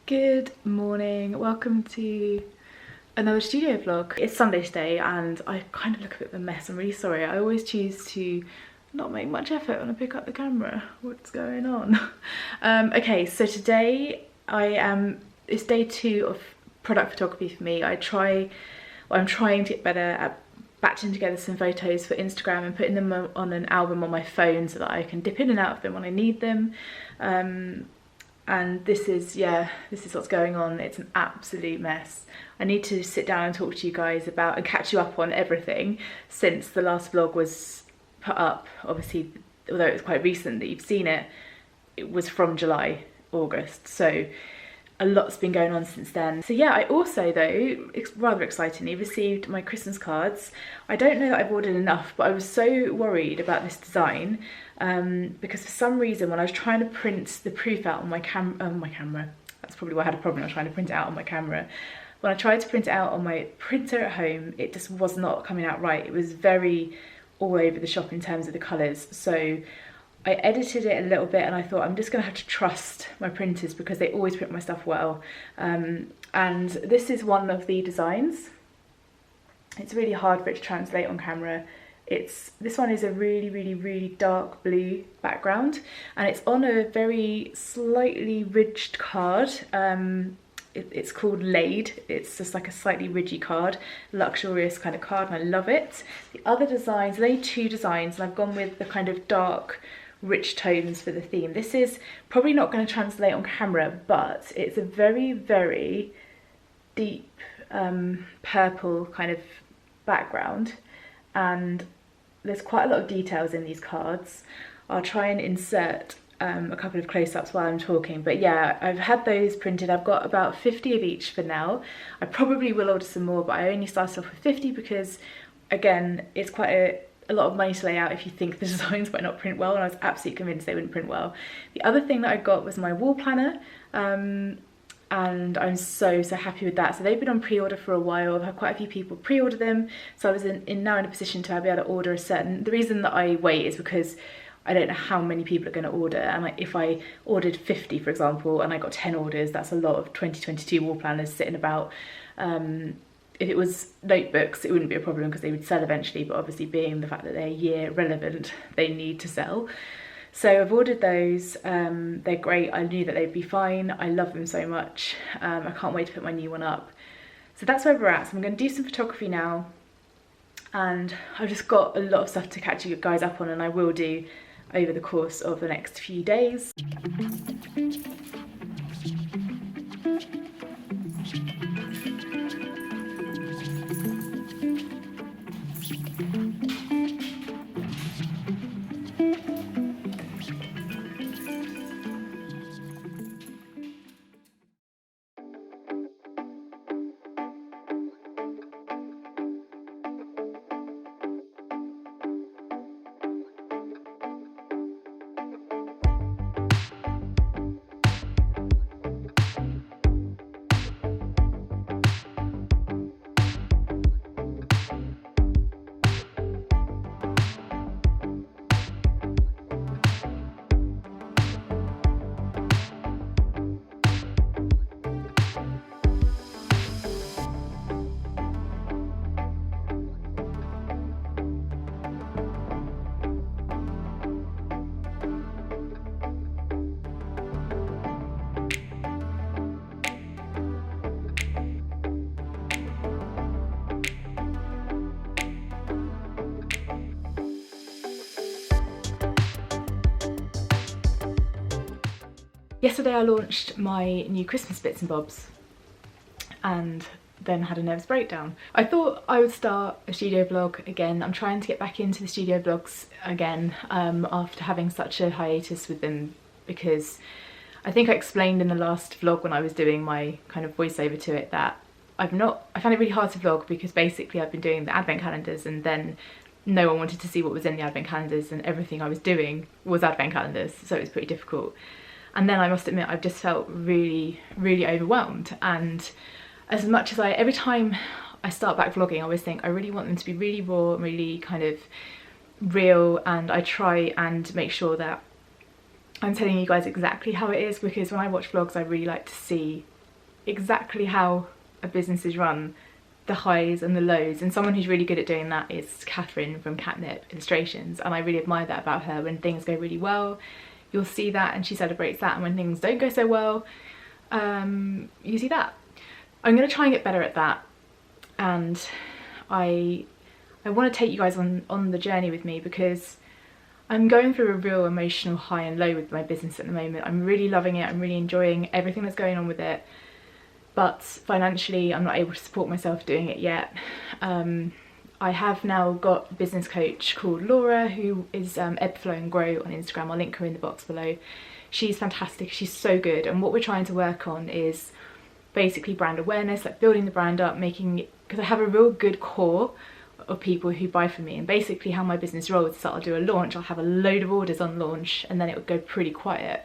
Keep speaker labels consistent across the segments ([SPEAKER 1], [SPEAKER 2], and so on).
[SPEAKER 1] Good morning, welcome to another studio vlog. It's Sunday today and I kind of look a bit of a mess. I'm really sorry. I always choose to not make much effort when I pick up the camera. What's going on? Okay, so today it's day 2 of product photography for me. I'm trying to get better at batching together some photos for Instagram and putting them on an album on my phone so that I can dip in and out of them when I need them. And this is what's going on. It's an absolute mess. I need to sit down and talk to you guys about and catch you up on everything since the last vlog was put up. Obviously, although it was quite recent that you've seen it, it was from July, August. So a lot's been going on since then. So yeah, I also, though, rather excitingly, received my Christmas cards. I don't know that I've ordered enough, but I was so worried about this design because for some reason when I was trying to print the proof out on my camera, that's probably why I had a problem. I was trying to print it out on my camera. When I tried to print it out on my printer at home, it just was not coming out right. It was very all over the shop in terms of the colours. So I edited it a little bit and I thought I'm just going to have to trust my printers because they always print my stuff well. And this is one of the designs. It's really hard for it to translate on camera. This one is a really dark blue background and it's on a very slightly ridged card. It's called Laid. It's just like a slightly ridgy card, luxurious kind of card, and I love it. The other designs, there's only 2 designs and I've gone with the kind of dark rich tones for the theme. This is probably not going to translate on camera, but it's a very deep purple kind of background and there's quite a lot of details in these cards. I'll try and insert a couple of close-ups while I'm talking, but yeah, I've had those printed. I've got about 50 of each for now. I probably will order some more, but I only started off with 50 because, again, it's quite a lot of money to lay out if you think the designs might not print well, and I was absolutely convinced they wouldn't print well. The other thing that I got was my wall planner, and I'm so happy with that. So they've been on pre-order for a while. I've had quite a few people pre-order them, so I was now in a position to be able to order the reason that I wait is because I don't know how many people are going to order, and like if I ordered 50 for example and I got 10 orders, that's a lot of 2022 wall planners sitting about. If it was notebooks, it wouldn't be a problem because they would sell eventually, but obviously being the fact that they're year relevant, they need to sell. So I've ordered those. They're great. I knew that they'd be fine. I love them so much. I can't wait to put my new one up. So that's where we're at. So I'm going to do some photography now, and I've just got a lot of stuff to catch you guys up on, and I will do over the course of the next few days. Yesterday I launched my new Christmas bits and bobs and then had a nervous breakdown. I thought I would start a studio vlog again. I'm trying to get back into the studio vlogs again after having such a hiatus with them, because I think I explained in the last vlog when I was doing my kind of voiceover to it that I found it really hard to vlog because basically I've been doing the advent calendars and then no one wanted to see what was in the advent calendars and everything I was doing was advent calendars, so it was pretty difficult. And then I must admit I've just felt really overwhelmed, and as much as every time I start back vlogging I always think I really want them to be really raw, really kind of real, and I try and make sure that I'm telling you guys exactly how it is, because when I watch vlogs I really like to see exactly how a business is run, the highs and the lows, and someone who's really good at doing that is Catherine from Catnip Illustrations, and I really admire that about her. When things go really well, you'll see that and she celebrates that, and when things don't go so well, you see that. I'm going to try and get better at that, and I want to take you guys on the journey with me, because I'm going through a real emotional high and low with my business at the moment. I'm really loving it, I'm really enjoying everything that's going on with it, but financially I'm not able to support myself doing it yet. I have now got a business coach called Laura, who is Ebb Flow and Grow on Instagram. I'll link her in the box below. She's fantastic, she's so good, and what we're trying to work on is basically brand awareness, like building the brand up, making it, because I have a real good core of people who buy from me, and basically how my business rolls is that I'll do a launch, I'll have a load of orders on launch, and then it would go pretty quiet.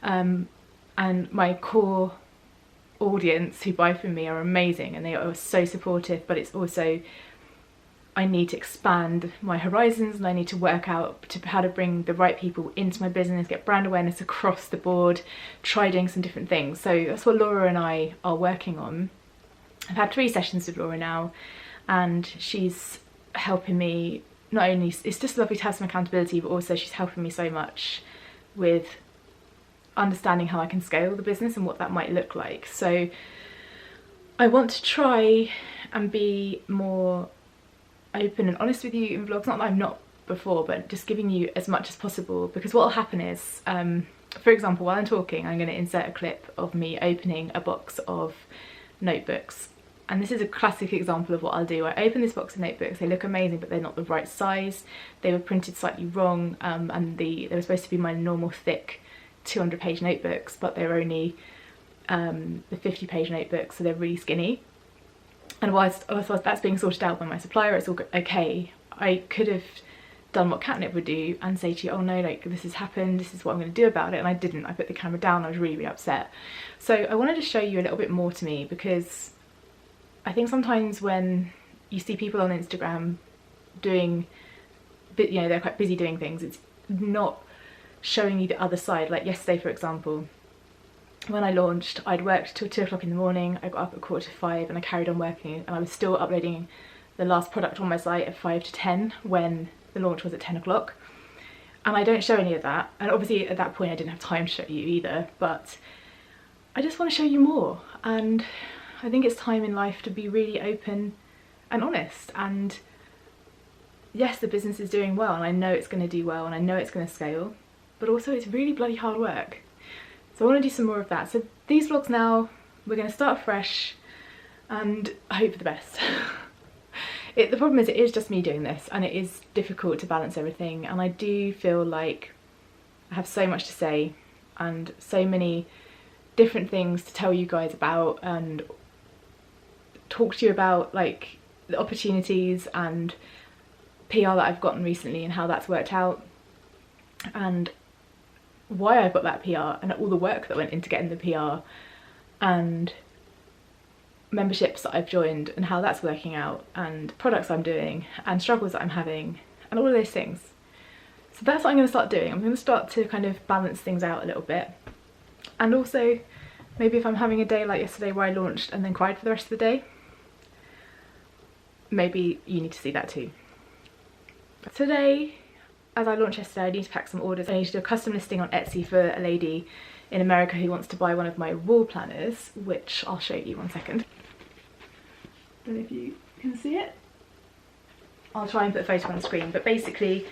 [SPEAKER 1] And my core audience who buy from me are amazing and they are so supportive, but it's also, I need to expand my horizons, and I need to work out how to bring the right people into my business, get brand awareness across the board, try doing some different things. So that's what Laura and I are working on. I've had 3 sessions with Laura now, and she's helping me. Not only, it's just lovely to have some accountability, but also she's helping me so much with understanding how I can scale the business and what that might look like. So I want to try and be more open and honest with you in vlogs, not that I'm not before, but just giving you as much as possible, because what will happen is, for example, while I'm talking, I'm going to insert a clip of me opening a box of notebooks. And this is a classic example of what I'll do. I open this box of notebooks, they look amazing, but they're not the right size. They were printed slightly wrong, and they were supposed to be my normal thick 200-page notebooks, but they're only the 50-page notebooks, so they're really skinny. And whilst that's being sorted out by my supplier, it's all okay, I could have done what Catnip would do and say to you, oh no, like this has happened, this is what I'm going to do about it, and I didn't. I put the camera down, I was really, really upset. So I wanted to show you a little bit more to me, because I think sometimes when you see people on Instagram doing, you know, they're quite busy doing things, it's not showing you the other side. Like yesterday, for example, when I launched, I'd worked till 2 o'clock in the morning, I got up at 4:45 and I carried on working, and I was still uploading the last product on my site at 5 to 10 when the launch was at 10 o'clock. And I don't show any of that, and obviously at that point I didn't have time to show you either, but I just want to show you more. And I think it's time in life to be really open and honest. And yes, the business is doing well, and I know it's going to do well, and I know it's going to scale, but also it's really bloody hard work. So I want to do some more of that. So these vlogs now, we're going to start fresh and hope for the best. The problem is, it is just me doing this, and it is difficult to balance everything, and I do feel like I have so much to say and so many different things to tell you guys about and talk to you about, like the opportunities and PR that I've gotten recently and how that's worked out, and why I've got that PR and all the work that went into getting the PR, and memberships that I've joined and how that's working out, and products I'm doing and struggles that I'm having, and all of those things. So that's what I'm going to start doing. I'm going to start to kind of balance things out a little bit, and also maybe if I'm having a day like yesterday where I launched and then cried for the rest of the day, maybe you need to see that too. Today, as I launched yesterday, I need to pack some orders. I need to do a custom listing on Etsy for a lady in America who wants to buy one of my wall planners, which I'll show you 1 second. Don't know if you can see it. I'll try and put a photo on the screen, but basically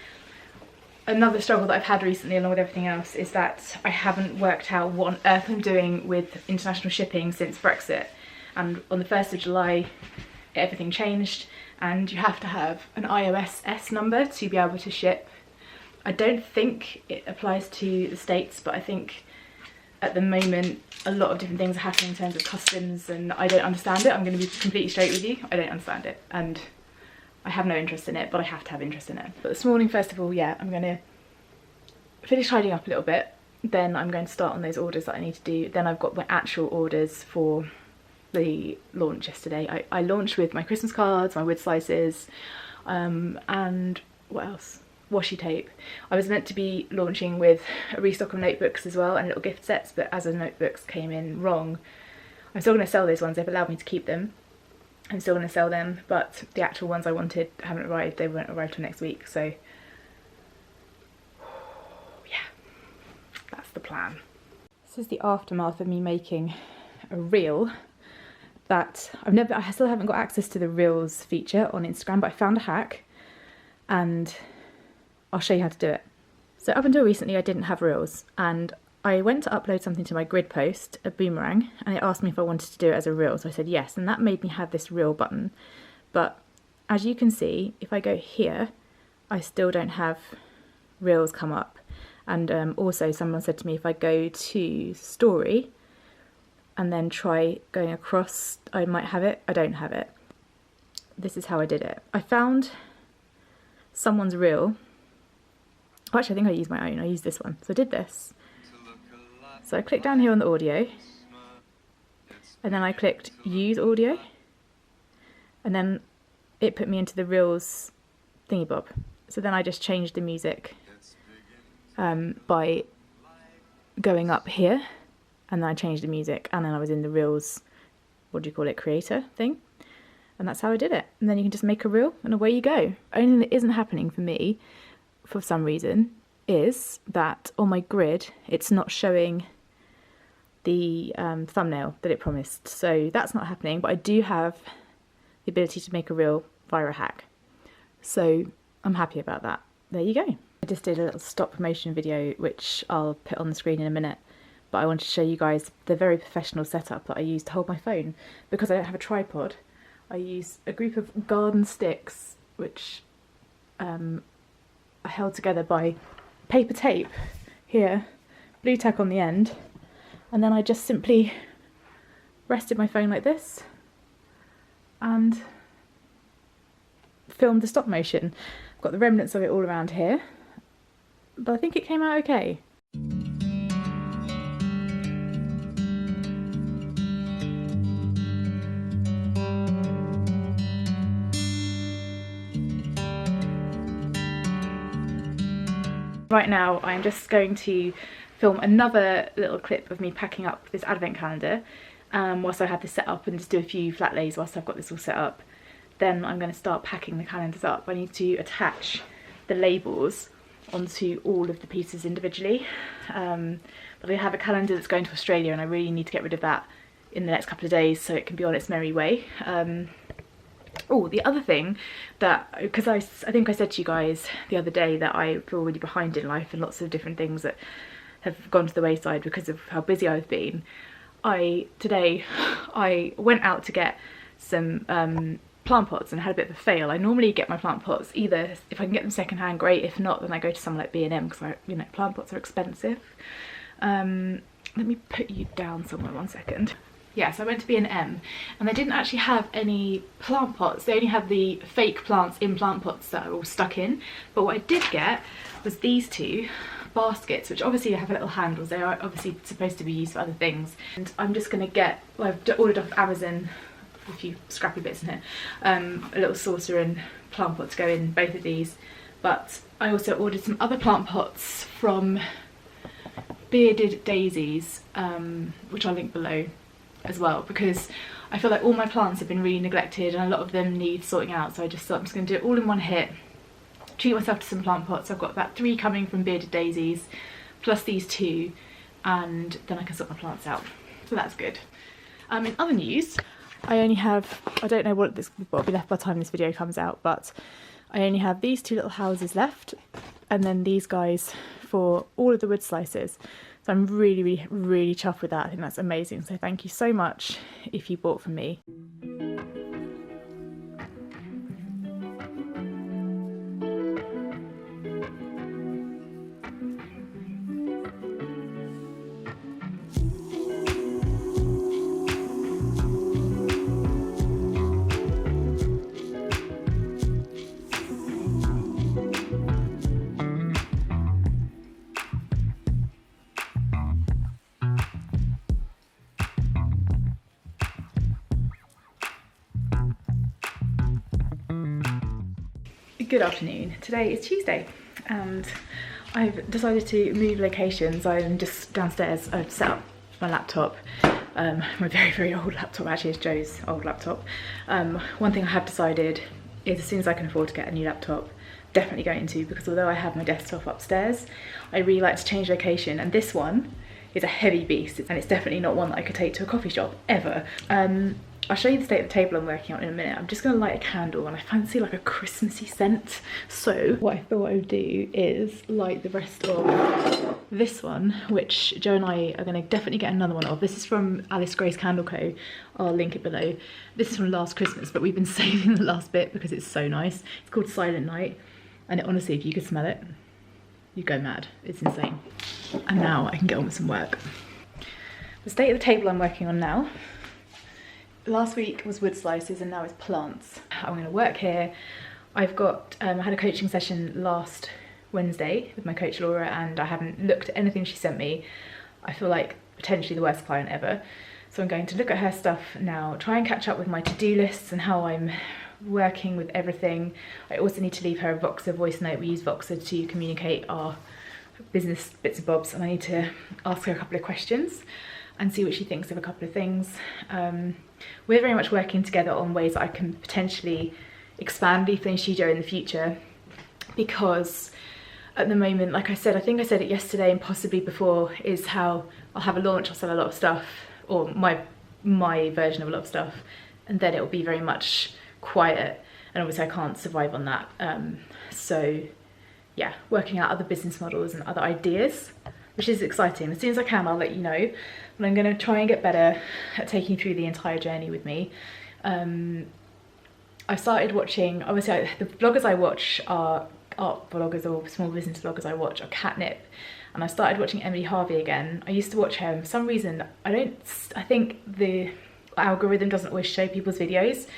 [SPEAKER 1] another struggle that I've had recently along with everything else is that I haven't worked out what on earth I'm doing with international shipping since Brexit, and on the 1st of July everything changed and you have to have an IOS number to be able to ship. I don't think it applies to the States, but I think at the moment a lot of different things are happening in terms of customs, and I don't understand it. I'm going to be completely straight with you, I don't understand it, and I have no interest in it, but I have to have interest in it. But this morning, first of all, yeah, I'm going to finish tidying up a little bit, then I'm going to start on those orders that I need to do. Then I've got my actual orders for the launch yesterday. I launched with my Christmas cards, my wood slices, and what else? Washi tape. I was meant to be launching with a restock of notebooks as well and little gift sets, but as the notebooks came in wrong, I'm still going to sell those ones. They've allowed me to keep them. I'm still going to sell them, but the actual ones I wanted haven't arrived. They won't arrive till next week, so yeah, that's the plan. This is the aftermath of me making a reel that I still haven't got access to the Reels feature on Instagram, but I found a hack and I'll show you how to do it. So up until recently I didn't have Reels, and I went to upload something to my grid post, a boomerang, and it asked me if I wanted to do it as a reel, so I said yes, and that made me have this reel button. But as you can see, if I go here, I still don't have Reels come up. And also someone said to me if I go to story and then try going across, I might have it. I don't have it. This is how I did it. I found someone's reel. Actually, I think I used my own. I used this one. So I did this. So I clicked down here on the audio, and then I clicked use audio, and then it put me into the Reels thingy bob. So then I just changed the music by going up here, and then I changed the music, and then I was in the Reels, what do you call it, creator thing, and that's how I did it. And then you can just make a reel and away you go. Only thing that isn't happening for me for some reason is that on my grid it's not showing the thumbnail that it promised, so that's not happening, but I do have the ability to make a reel via a hack, so I'm happy about that. There you go. I just did a little stop promotion video which I'll put on the screen in a minute, but I wanted to show you guys the very professional setup that I use to hold my phone. Because I don't have a tripod, I use a group of garden sticks which are held together by paper tape here, blue tack on the end, and then I just simply rested my phone like this and filmed the stop motion. I've got the remnants of it all around here, but I think it came out okay. Right now I'm just going to film another little clip of me packing up this advent calendar whilst I have this set up, and just do a few flat lays whilst I've got this all set up. Then I'm going to start packing the calendars up. I need to attach the labels onto all of the pieces individually, but I have a calendar that's going to Australia and I really need to get rid of that in the next couple of days so it can be on its merry way. Oh, the other thing that, because I think I said to you guys the other day that I feel really behind in life and lots of different things that have gone to the wayside because of how busy I've been. Today I went out to get some plant pots and had a bit of a fail. I normally get my plant pots either, if I can get them secondhand, great. If not, then I go to somewhere like B&M because you know, plant pots are expensive. Let me put you down somewhere, one second. Yes, I went to B&M and they didn't actually have any plant pots. They only had the fake plants in plant pots that are all stuck in. But what I did get was these two baskets, which obviously have little handles. They are obviously supposed to be used for other things. And I'm just going to get, well, I've ordered off Amazon a few scrappy bits in here, a little saucer and plant pot to go in both of these. But I also ordered some other plant pots from Bearded Daisies, which I'll link below as well, because I feel like all my plants have been really neglected and a lot of them need sorting out, so I just thought I'm just going to do it all in one hit, treat myself to some plant pots. I've got about 3 coming from Bearded Daisies plus these 2, and then I can sort my plants out, so that's good. In other news, I only have, I don't know what will be left by the time this video comes out, but I only have these 2 little houses left and then these guys for all of the wood slices. So I'm really chuffed with that. I think that's amazing. So thank you so much if you bought from me. Good afternoon. Today is Tuesday and I've decided to move locations. I'm just downstairs. I've set up my laptop My very, very old laptop, actually it's Joe's old laptop. One thing I have decided is as soon as I can afford to get a new laptop, definitely going to, because although I have my desktop upstairs, I really like to change location, and this one is a heavy beast, and it's definitely not one that I could take to a coffee shop, ever. I'll show you the state of the table I'm working on in a minute. I'm just gonna light a candle, and I fancy like a Christmassy scent. So what I thought I would do is light the rest of this one, which Joe and I are gonna definitely get another one of. This is from Alice Grace Candle Co. I'll link it below. This is from last Christmas, but we've been saving the last bit because it's so nice. It's called Silent Night, and it, honestly, if you could smell it, you'd go mad. It's insane. And now I can get on with some work. The state of the table I'm working on now. Last week was wood slices and now it's plants. I'm going to work here. I've got, I had a coaching session last Wednesday with my coach Laura, and I haven't looked at anything she sent me. I feel like potentially the worst client ever. So I'm going to look at her stuff now, try and catch up with my to-do lists and how I'm working with everything. I also need to leave her a Voxer voice note. We use Voxer to communicate our business bits and bobs, and I need to ask her a couple of questions and see what she thinks of a couple of things. We're very much working together on ways that I can potentially expand Leafling Studio in the future, because at the moment, like I said, I think I said it yesterday and possibly before, is how I'll have a launch, I'll sell a lot of stuff, or my version of a lot of stuff, and then it will be very much quiet, and obviously I can't survive on that. So yeah, working out other business models and other ideas, which is exciting. As soon as I can, I'll let you know, but I'm going to try and get better at taking you through the entire journey with me. I've started watching, obviously the bloggers I watch are art bloggers or small business bloggers I watch are Catnip, and I started watching Emily Harvey again. I used to watch her, and for some reason I think the algorithm doesn't always show people's videos,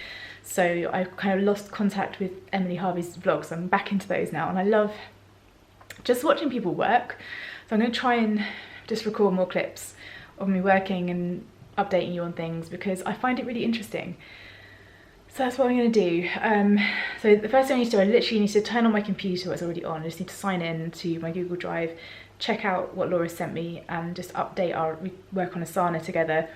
[SPEAKER 1] so I kind of lost contact with Emily Harvey's vlogs. I'm back into those now, and I love just watching people work. So I'm going to try and just record more clips of me working and updating you on things, because I find it really interesting. So that's what I'm going to do. So the first thing I need to do, I literally need to turn on my computer, it's already on. I just need to sign in to my Google Drive, check out what Laura sent me, and just update we work on Asana together.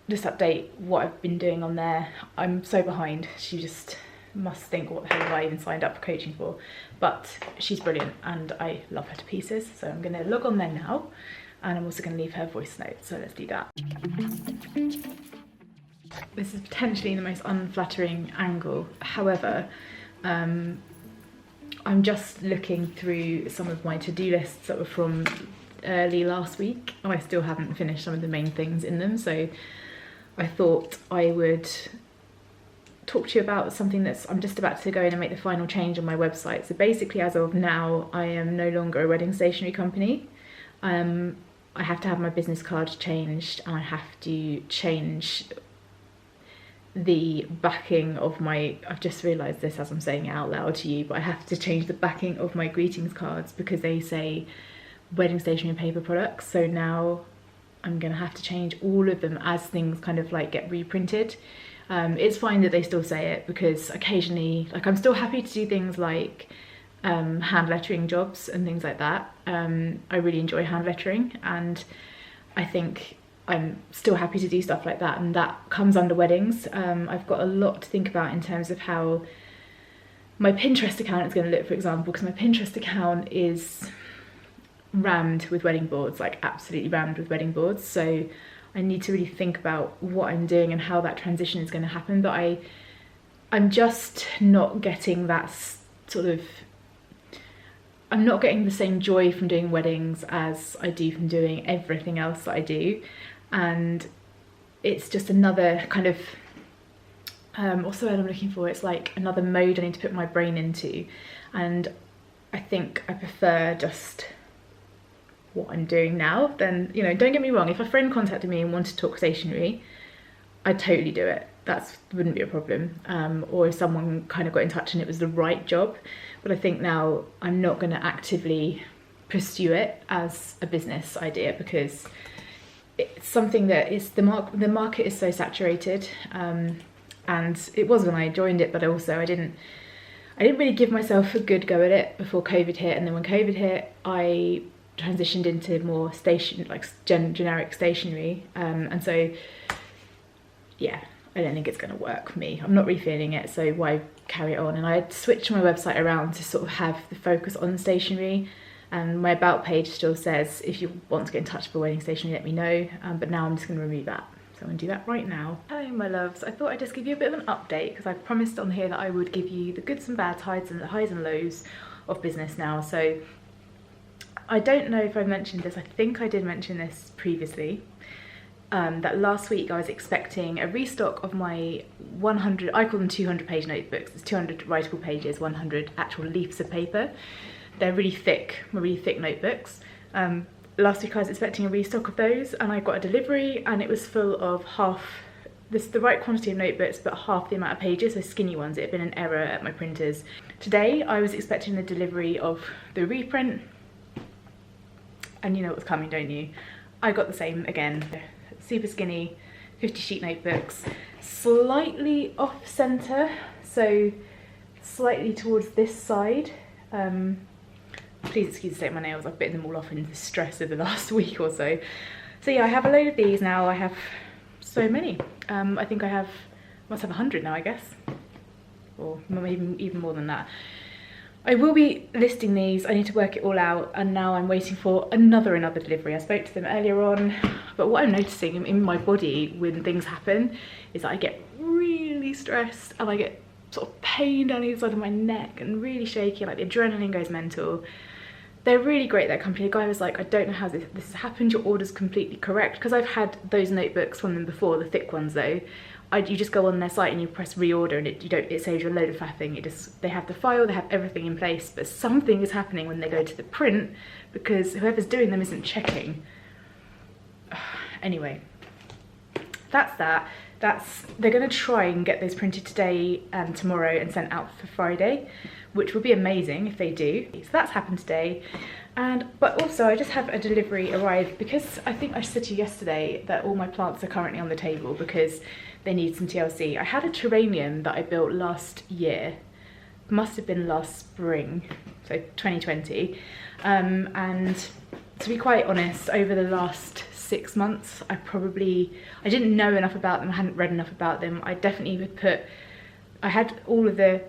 [SPEAKER 1] Just update what I've been doing on there. I'm so behind. She just must think, what the hell have I even signed up for coaching for? But she's brilliant and I love her to pieces. So I'm going to log on there now, and I'm also going to leave her voice note. So let's do that. This is potentially the most unflattering angle. However, I'm just looking through some of my to-do lists that were from early last week. I still haven't finished some of the main things in them, so I thought I would talk to you about something I'm just about to go in and make the final change on my website. So basically, as of now, I am no longer a wedding stationery company. I have to have my business card changed, and I have to change the backing of my, I've just realised this as I'm saying it out loud to you, but I have to change the backing of my greetings cards because they say wedding stationery and paper products. So now I'm gonna have to change all of them as things kind of like get reprinted. It's fine that they still say it, because occasionally, like, I'm still happy to do things like hand lettering jobs and things like that. I really enjoy hand lettering, and I think I'm still happy to do stuff like that, and that comes under weddings. I've got a lot to think about in terms of how my Pinterest account is going to look, for example, because my Pinterest account is rammed with wedding boards, like absolutely rammed with wedding boards. So I need to really think about what I'm doing and how that transition is going to happen. But I'm just not getting that sort of, I'm not getting the same joy from doing weddings as I do from doing everything else that I do. And it's just another kind of, what's the word I'm looking for? It's like another mode I need to put my brain into. And I think I prefer just what I'm doing now. Then, you know, don't get me wrong, if a friend contacted me and wanted to talk stationery, I'd totally do it. That wouldn't be a problem. Or if someone kind of got in touch and it was the right job. But I think now I'm not going to actively pursue it as a business idea, because it's something that is the market is so saturated, and it was when I joined it, but also I didn't really give myself a good go at it before COVID hit. And then when COVID hit, I transitioned into more generic stationery, and so yeah, I don't think it's going to work for me. I'm not really feeling it, so why carry it on? And I had switched my website around to sort of have the focus on stationery, and my about page still says if you want to get in touch for wedding stationery, let me know, but now I'm just going to remove that. So I'm going to do that right now. Hello my loves, I thought I'd just give you a bit of an update because I promised on here that I would give you the goods and bads, highs and lows of business now. So I don't know if I mentioned this, I think I did mention this previously, that last week I was expecting a restock of my 100, I call them 200 page notebooks. It's 200 writable pages, 100 actual leaves of paper. They're really thick notebooks. Last week I was expecting a restock of those, and I got a delivery and it was full of the right quantity of notebooks but half the amount of pages, so skinny ones. It had been an error at my printers. Today I was expecting the delivery of the reprint, and you know what's coming, don't you? I got the same again. Super skinny 50 sheet notebooks, slightly off center, so slightly towards this side. Please excuse the state of my nails, I've bitten them all off in the stress of the last week or so. So yeah, I have a load of these now. I have so many. I think I must have 100 now, I guess, or maybe even more than that. I will be listing these. I need to work it all out, and now I'm waiting for another delivery. I spoke to them earlier on, but what I'm noticing in my body when things happen is that I get really stressed and I get sort of pain down the side of my neck and really shaky, like the adrenaline goes mental. They're really great, that company. The guy was like, I don't know how this has happened, your order's completely correct, because I've had those notebooks from them before, the thick ones though. You just go on their site and you press reorder, and it saves you a load of faffing. They have the file, they have everything in place, but something is happening when they go to the print because whoever's doing them isn't checking. Anyway, that's that. They're going to try and get those printed today and tomorrow and sent out for Friday, which would be amazing if they do. So that's happened today. But also I just have a delivery arrive, because I think I said to you yesterday that all my plants are currently on the table because they need some TLC. I had a terrarium that I built last year, must have been last spring, so 2020, and to be quite honest, over the last 6 months I didn't know enough about them, I hadn't read enough about them. I had all of the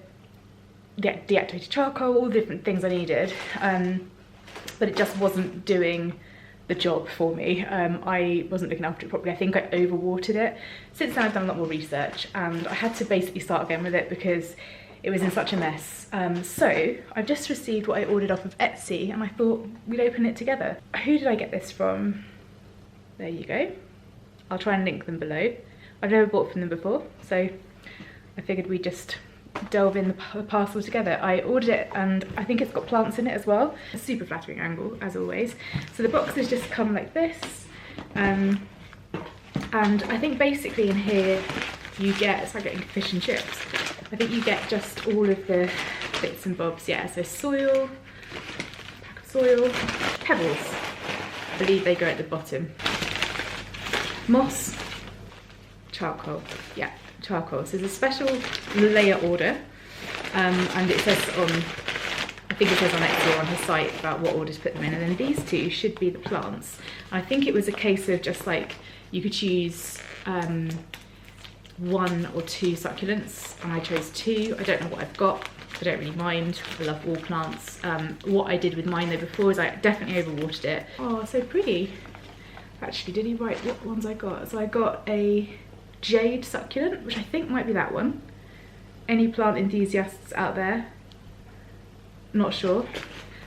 [SPEAKER 1] deactivated charcoal, all the different things I needed, but it just wasn't doing the job for me. I wasn't looking after it properly. I think I overwatered it. Since then I've done a lot more research and I had to basically start again with it because it was in such a mess. So I've just received what I ordered off of Etsy, and I thought we'd open it together. Who did I get this from? There you go. I'll try and link them below. I've never bought from them before, so I figured we'd just delve in the parcel together. I ordered it and I think it's got plants in it as well. A super flattering angle as always. So the boxes just come like this, and I think basically in here you get, it's like getting fish and chips. I think you get just all of the bits and bobs. Yeah, so soil, pack of soil, pebbles, I believe they go at the bottom, moss, charcoal. Yeah, charcoal. So there's a special layer order, and it says on, I think it says on Etsy or on her site about what order to put them in, and then these two should be the plants. I think it was a case of just like you could choose 1 or 2 succulents, and I chose 2. I don't know what I've got, I don't really mind, I love all plants. What I did with mine though before is I definitely overwatered it. Oh, so pretty. Actually, did he write what ones I got? So I got a jade succulent, which I think might be that one. Any plant enthusiasts out there? Not sure.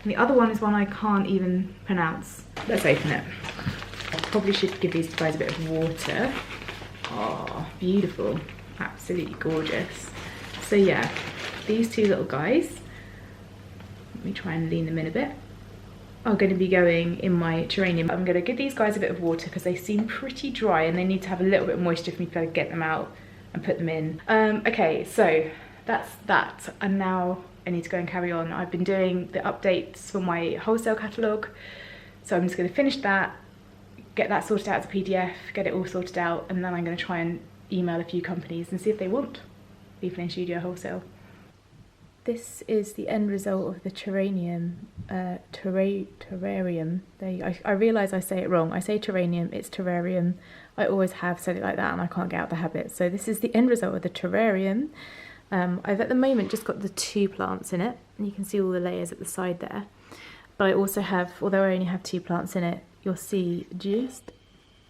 [SPEAKER 1] And the other one is one I can't even pronounce. Let's open it. I probably should give these guys a bit of water. Oh, beautiful. Absolutely gorgeous. So yeah, these 2 little guys, let me try and lean them in a bit, are going to be going in my terrarium. I'm going to give these guys a bit of water because they seem pretty dry and they need to have a little bit of moisture for me to be able to get them out and put them in. Okay, so that's that, and now I need to go and carry on. I've been doing the updates for my wholesale catalogue, so I'm just going to finish that, get that sorted out as a PDF, get it all sorted out, and then I'm going to try and email a few companies and see if they want Leaf Lane Studio wholesale. This is the end result of the terrarium. I realise I say it wrong. I say terrarium, it's terrarium. I always have said it like that and I can't get out the habit. So this is the end result of the terrarium. I've at the moment just got the 2 plants in it. And you can see all the layers at the side there. But I also have, although I only have 2 plants in it, you'll see just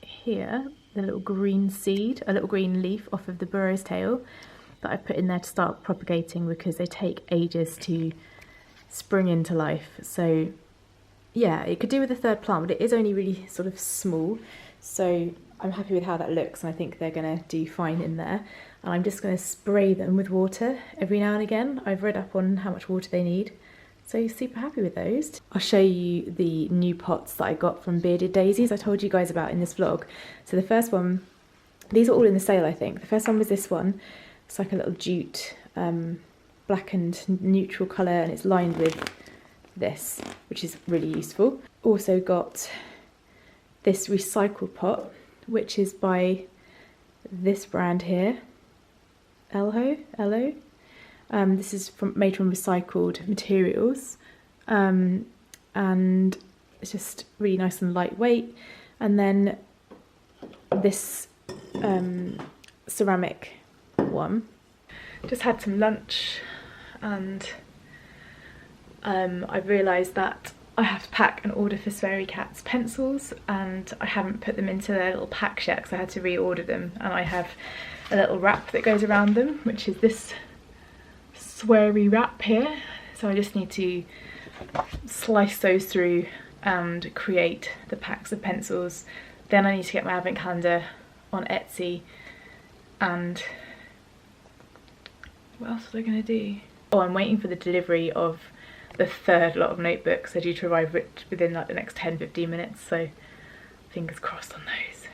[SPEAKER 1] here the little green seed, a little green leaf off of the burrow's tail that I put in there to start propagating because they take ages to spring into life. So yeah, it could do with a 3rd plant, but it is only really sort of small. So I'm happy with how that looks and I think they're going to do fine in there. And I'm just going to spray them with water every now and again. I've read up on how much water they need. So super happy with those. I'll show you the new pots that I got from Bearded Daisies I told you guys about in this vlog. So the first one, these are all in the sale I think. The first one was this one. It's like a little jute, black and neutral colour and it's lined with this, which is really useful. Also got this recycled pot, which is by this brand here, Elho. This is made from recycled materials and it's just really nice and lightweight. And then this ceramic one. Just had some lunch and I realised that I have to pack an order for Sweary Cat's pencils and I haven't put them into their little packs yet because I had to reorder them, and I have a little wrap that goes around them, which is this Sweary wrap here. So I just need to slice those through and create the packs of pencils. Then I need to get my advent calendar on Etsy, and what else was I going to do? Oh, I'm waiting for the delivery of the 3rd lot of notebooks. They're due to arrive within like the next 10-15 minutes, so fingers crossed on those.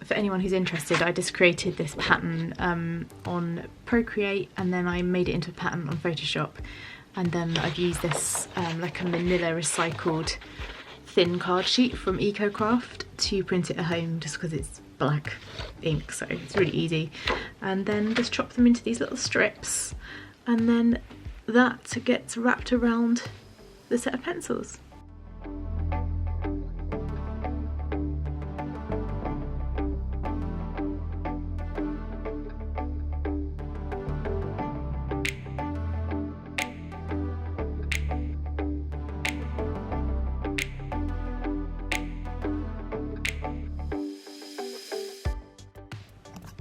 [SPEAKER 1] For anyone who's interested, I just created this pattern on Procreate and then I made it into a pattern on Photoshop, and then I've used this like a manila recycled thin card sheet from EcoCraft to print it at home just because it's black ink, so it's really easy. And then just chop them into these little strips and then that gets wrapped around the set of pencils.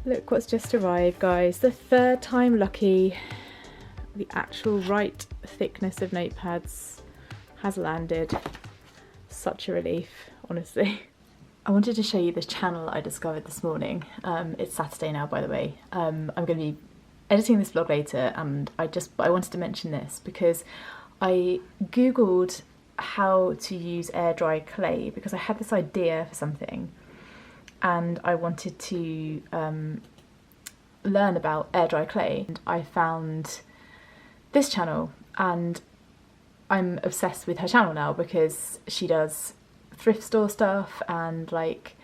[SPEAKER 1] Look what's just arrived, guys. The 3rd time lucky. The actual right thickness of notepads has landed. Such a relief, honestly. I wanted to show you this channel I discovered this morning. It's Saturday now, by the way. I'm going to be editing this vlog later, and I wanted to mention this because I googled how to use air dry clay because I had this idea for something. And I wanted to learn about air dry clay. And I found this channel and I'm obsessed with her channel now because she does thrift store stuff and like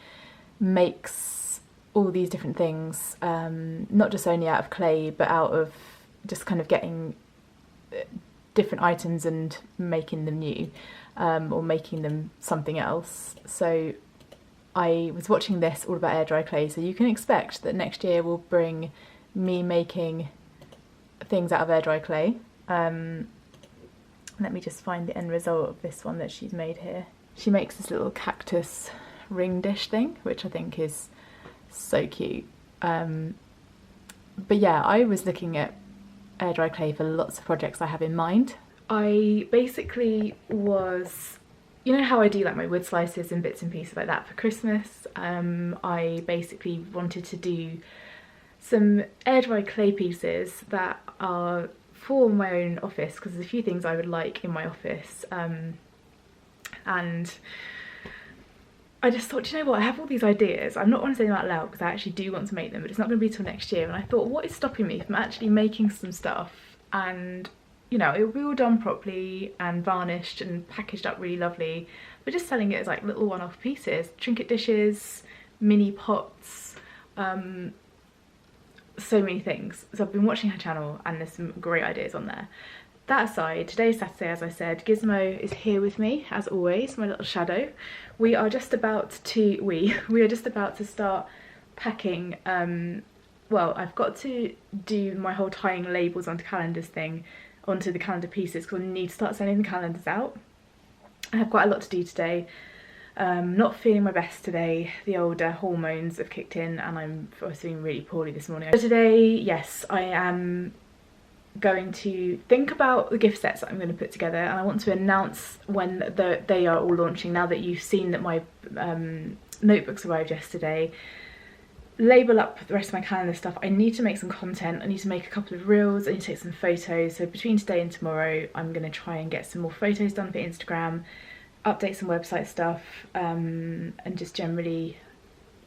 [SPEAKER 1] makes all these different things, not just only out of clay but out of just kind of getting different items and making them new, or making them something else. So I was watching this all about air dry clay, so you can expect that next year will bring me making things out of air dry clay. Let me just find the end result of this one that she's made here. She makes this little cactus ring dish thing, which I think is so cute. But yeah, I was looking at air dry clay for lots of projects I have in mind. I basically was, you know how I do like my wood slices and bits and pieces like that for Christmas? I basically wanted to do some air dry clay pieces that are for my own office because there's a few things I would like in my office, and I just thought, you know what, I have all these ideas. I'm not going to say them out loud because I actually do want to make them, but it's not going to be till next year. And I thought, what is stopping me from actually making some stuff and you know, it will be all done properly and varnished and packaged up really lovely. We're just selling it as like little one-off pieces, trinket dishes, mini pots, so many things. So I've been watching her channel and there's some great ideas on there. That aside, today's Saturday, as I said. Gizmo is here with me as always, my little shadow. We are just about to start packing. Well, I've got to do my whole tying labels onto calendars thing, onto the calendar pieces, because I need to start sending the calendars out. I have quite a lot to do today. Not feeling my best today. The older hormones have kicked in and I'm feeling really poorly this morning. So today, yes, I am going to think about the gift sets that I'm going to put together, and I want to announce when they are all launching. Now that you've seen that my notebooks arrived yesterday, label up the rest of my calendar stuff. I need to make some content. I need to make a couple of reels. I need to take some photos. So between today and tomorrow, I'm going to try and get some more photos done for Instagram, update some website stuff, and just generally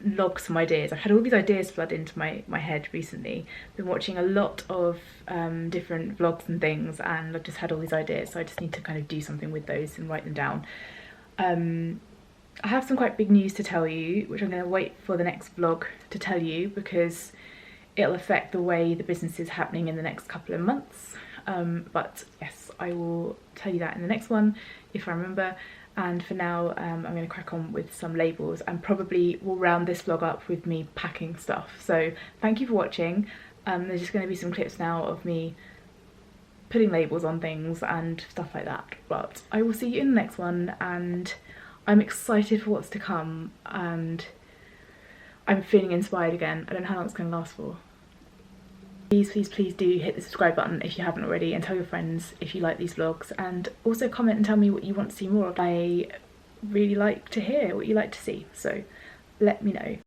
[SPEAKER 1] log some ideas. I've had all these ideas flood into my head recently. Been watching a lot of different vlogs and things, and I've just had all these ideas, so I just need to kind of do something with those and write them down. I have some quite big news to tell you, which I'm going to wait for the next vlog to tell you, because it'll affect the way the business is happening in the next couple of months. But yes, I will tell you that in the next one if I remember. And for now, I'm going to crack on with some labels, and probably will round this vlog up with me packing stuff. So thank you for watching. There's just going to be some clips now of me putting labels on things and stuff like that. But I will see you in the next one, and I'm excited for what's to come, and I'm feeling inspired again. I don't know how long it's going to last for. Please, please, please do hit the subscribe button if you haven't already, and tell your friends if you like these vlogs, and also comment and tell me what you want to see more of. I really like to hear what you like to see, so let me know.